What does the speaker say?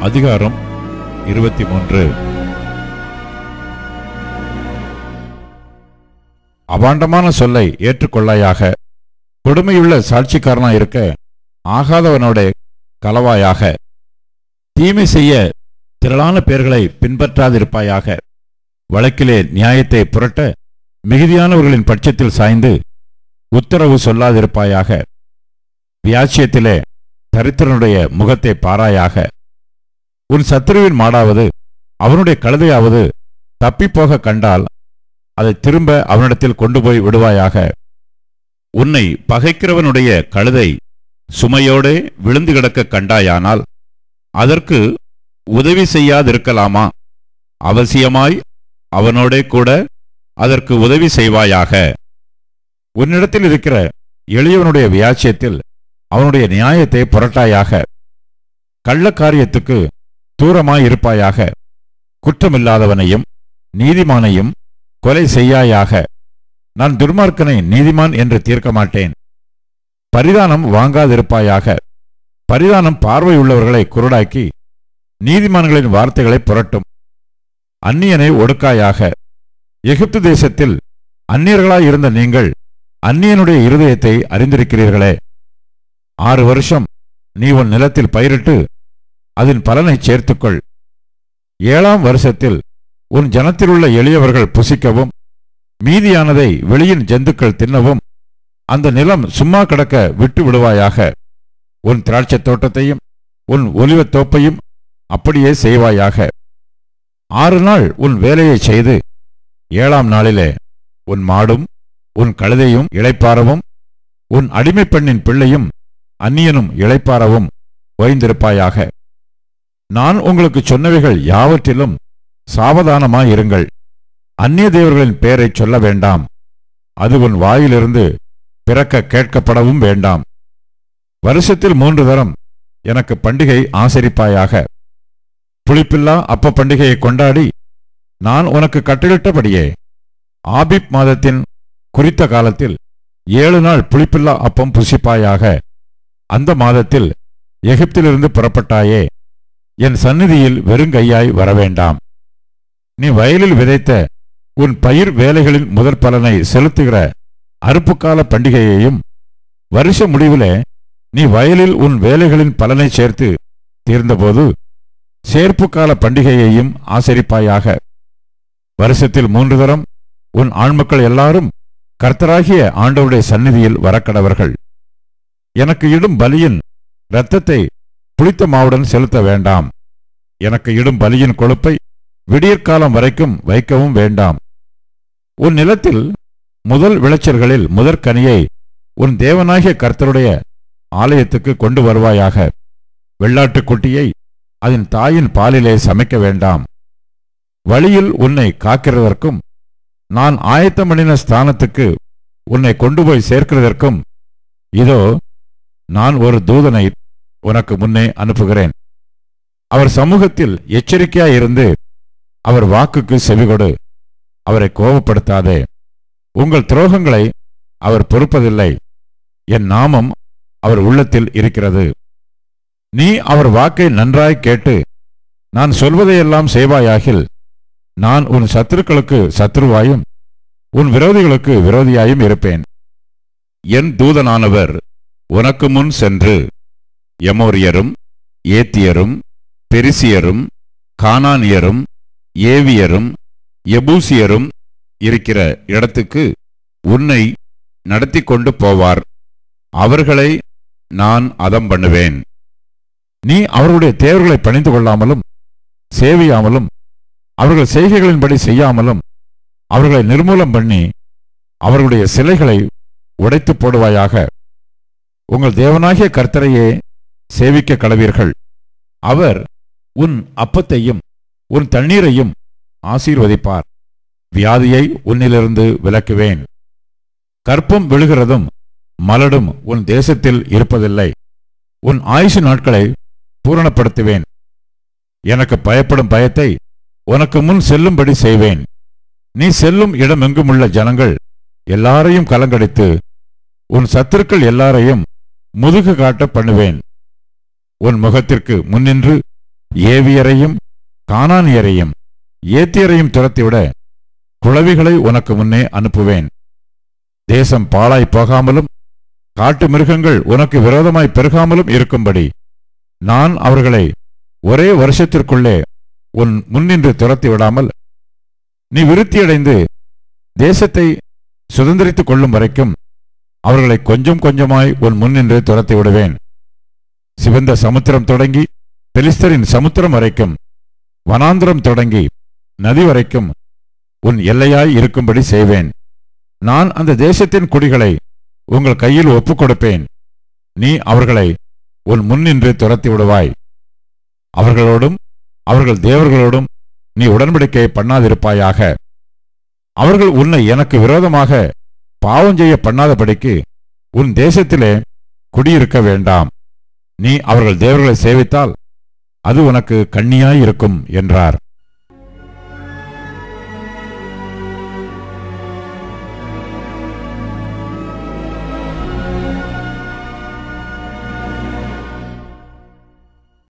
அதிகாரம் 23. அபாண்டமான சொல்லை ஏற்றுக்கொள்ளாயாக, கொடுமையுள்ள சாட்சிக்காரனாயிருக்க ஆகாதவனோட கலவாயாக, தீமை செய்ய திரளான பேர்களை பின்பற்றாதிருப்பாயாக, வழக்கிலே நியாயத்தை புரட்ட மிகுதியானவர்களின் பட்சத்தில் சாய்ந்து உத்தரவு சொல்லாதிருப்பாயாக, வியாச்சியத்திலே தரித்திரனுடைய முகத்தை பாராயாக, உன் சத்துருவின் மாடாவது அவனுடைய கழுதையாவது தப்பிப்போக கண்டால் அதை திரும்ப அவனிடத்தில் கொண்டு போய் விடுவாயாக. உன்னை பகைக்கிறவனுடைய கழுதை சுமையோடே விழுந்து கிடக்க கண்டாயானால் அதற்கு உதவி செய்யாதிருக்கலாமா? அவசியமாய் அவனோடே கூட அதற்கு உதவி செய்வாயாக. உன்னிடத்தில் இருக்கிற எளியவனுடைய வியாச்சியத்தில் அவனுடைய நியாயத்தை புரட்டாயாக. கள்ளக்காரியத்துக்கு தூரமாயிருப்பாயாக. குற்றமில்லாதவனையும் நீதிமானையும் கொலை செய்யாயாக. நான் துர்மார்க்கனை நீதிமான் என்று தீர்க்க மாட்டேன். பரிதானம் வாங்காதிருப்பாயாக. பரிதானம் பார்வையுள்ளவர்களை குருடாக்கி நீதிமான்களின் வார்த்தைகளை புரட்டும். அந்நியனை ஒடுக்காயாக. எகிப்து தேசத்தில் அந்நியர்களாயிருந்த நீங்கள் அந்நியனுடைய இருதயத்தை அறிந்திருக்கிறீர்களே. 6 வருஷம் நீ உன் நிலத்தில் பயிரிட்டு அதன் பலனை சேர்த்துக்கொள். 7ஆம் வருஷத்தில் உன் ஜனத்திலுள்ள எளியவர்கள் புசிக்கவும் மீதியானதை வெளியின் ஜந்துக்கள் தின்னவும் அந்த நிலம் சும்மா கிடக்க விட்டு விடுவாயாக. உன் திராட்சைத் தோட்டத்தையும் உன் ஒலிவத் தோப்பையும் அப்படியே செய்வாயாக. 6 நாள் உன் வேலையை செய்து 7ஆம் நாளிலே உன் மாடும் உன் கழுதையும் இளைப்பாறவும் உன் அடிமை பெண்ணின் பிள்ளையும் அந்நியனும் இளைப்பாறவும் ஓய்ந்திருப்பாயாக. நான் உங்களுக்கு சொன்னவைகள் யாவற்றிலும் சாவதானமாயிருங்கள். அந்நிய தேவர்களின் பெயரைச் சொல்ல வேண்டாம். அது உன் வாயிலிருந்து பிறக்க கேட்கப்படவும் வேண்டாம். வருஷத்தில் 3 தரம் எனக்கு பண்டிகை ஆசரிப்பாயாக. புளிப்பில்லா அப்ப பண்டிகையை கொண்டாடி நான் உனக்கு கட்டளிட்டபடியே ஆபிப் மாதத்தின் குறித்த காலத்தில் 7 நாள் புளிப்பில்லா அப்பம் புசிப்பாயாக. அந்த மாதத்தில் எகிப்திலிருந்து புறப்பட்டாயே, என் சந்நிதியில் வெறுங்கையாய் வரவேண்டாம். நீ வயலில் விதைத்த உன் பயிர் வேலைகளின் முதற் பலனை செலுத்துகிற அறுப்புக்கால பண்டிகையையும், வருஷ முடிவிலே நீ வயலில் உன் வேலைகளின் பலனை சேர்த்து தீர்ந்தபோது சேர்ப்புக்கால பண்டிகையையும் ஆசரிப்பாயாக. வருஷத்தில் 3 தரம் உன் ஆண்மக்கள் எல்லாரும் கர்த்தராகிய ஆண்டவருடைய சந்நிதியில் வரக்கடவர்கள். எனக்கு இடும் பலியின் இரத்தத்தை புளித்த மாவுடன் செலுத்த வேண்டாம். எனக்கு இடும் பலியின் கொழுப்பை விடியற்காலம் வரைக்கும் வைக்கவும் வேண்டாம். உன் நிலத்தில் முதல் விளைச்சல்களில் முதற்கனியை உன் தேவனாகிய கர்த்தருடைய ஆலயத்துக்கு கொண்டு வருவாயாக. வெள்ளாட்டுக்குட்டியை அதன் தாயின் பாலிலே சமைக்க வேண்டாம். வழியில் உன்னை காக்கிறதற்கும் நான் ஆயத்தம் பண்ணின ஸ்தானத்துக்கு உன்னை கொண்டு போய் சேர்க்கிறதற்கும் இதோ நான் ஒரு தூதனை உனக்கு முன்னே அனுப்புகிறேன். அவர் சமூகத்தில் எச்சரிக்கையாயிருந்து அவர் வாக்குக்கு செவிகொடு. அவரை கோபப்படுத்தாதே. உங்கள் துரோகங்களை அவர் பொறுப்பதில்லை. என் நாமம் அவர் உள்ளத்தில் இருக்கிறது. நீ அவர் வாக்கை நன்றாய் கேட்டு நான் சொல்வதையெல்லாம் செய்வாயாகில் நான் உன் சத்துருக்களுக்கு சத்துருவாயும் உன் விரோதிகளுக்கு விரோதியாயும் இருப்பேன். என் தூதனானவர் உனக்கு முன் சென்று எமோரியரும் ஏத்தியரும் பெரிசியரும் கானானியரும் ஏவியரும் எபூசியரும் இருக்கிற இடத்துக்கு உன்னை நடத்தி கொண்டு போவார். அவர்களை நான் அதம் பண்ணுவேன். நீ அவர்களுடைய தேவர்களை பணிந்து கொள்ளாமலும் சேவியாமலும் அவர்கள் செய்கைகளின்படி செய்யாமலும் அவர்களை நிர்மூலம் பண்ணி அவர்களுடைய சிலைகளை உடைத்து போடுவாயாக. உங்கள் தேவனாகிய கர்த்தரையே சேவிக்க கடவீர்கள். அவர் உன் அப்பத்தையும் உன் தண்ணீரையும் ஆசீர்வதிப்பார். வியாதியை உன்னிலிருந்து விலக்குவேன். கற்பம் விழுகிறதும் மலடும் உன் தேசத்தில் இருப்பதில்லை. உன் ஆயுசு நாட்களை பூரணப்படுத்துவேன். எனக்கு பயப்படும் பயத்தை உனக்கு முன் செல்லும்படி செய்வேன். நீ செல்லும் இடமெங்குமுள்ள ஜனங்கள் எல்லாரையும் கலங்கடித்து உன் சத்துருக்கள் எல்லாரையும் முதுகு காட்ட பண்ணுவேன். உன் முகத்திற்கு முன்னின்று ஏவியரையும் கானானியரையும் ஏத்தியரையும் துரத்திவிட குளவிகளை உனக்கு முன்னே அனுப்புவேன். தேசம் பாழாய் போகாமலும் காட்டு மிருகங்கள் உனக்கு விரோதமாய் பெருகாமலும் இருக்கும்படி நான் அவர்களை ஒரே வருஷத்திற்குள்ளே உன் முன்னின்று துரத்தி விடாமல் நீ விருத்தியடைந்து தேசத்தை சுதந்திரித்துக் கொள்ளும் வரைக்கும் அவர்களை கொஞ்சம் கொஞ்சமாய் உன் முன்னின்று துரத்தி விடுவேன். சிவந்த சமுத்திரம் தொடங்கி பெலிஸ்தரின் சமுத்திரம் வரைக்கும், வனாந்திரம் தொடங்கி நதி வரைக்கும் உன் எல்லையாய் இருக்கும்படி செய்வேன். நான் அந்த தேசத்தின் குடிகளை உங்கள் கையில் ஒப்புக் கொடுப்பேன். நீ அவர்களை உன் முன்னின்று துரத்தி விடுவாய். அவர்களோடும் அவர்கள் தேவர்களோடும் நீ உடன்படிக்கை பண்ணாதிருப்பாயாக. அவர்கள் உன்னை எனக்கு விரோதமாக பாவம் செய்ய பண்ணாதபடிக்கு உன் தேசத்திலே குடியிருக்க வேண்டாம். நீ அவர்கள் தேவர்களை சேவித்தால் அது உனக்கு கண்ணியாயிருக்கும் என்றார்.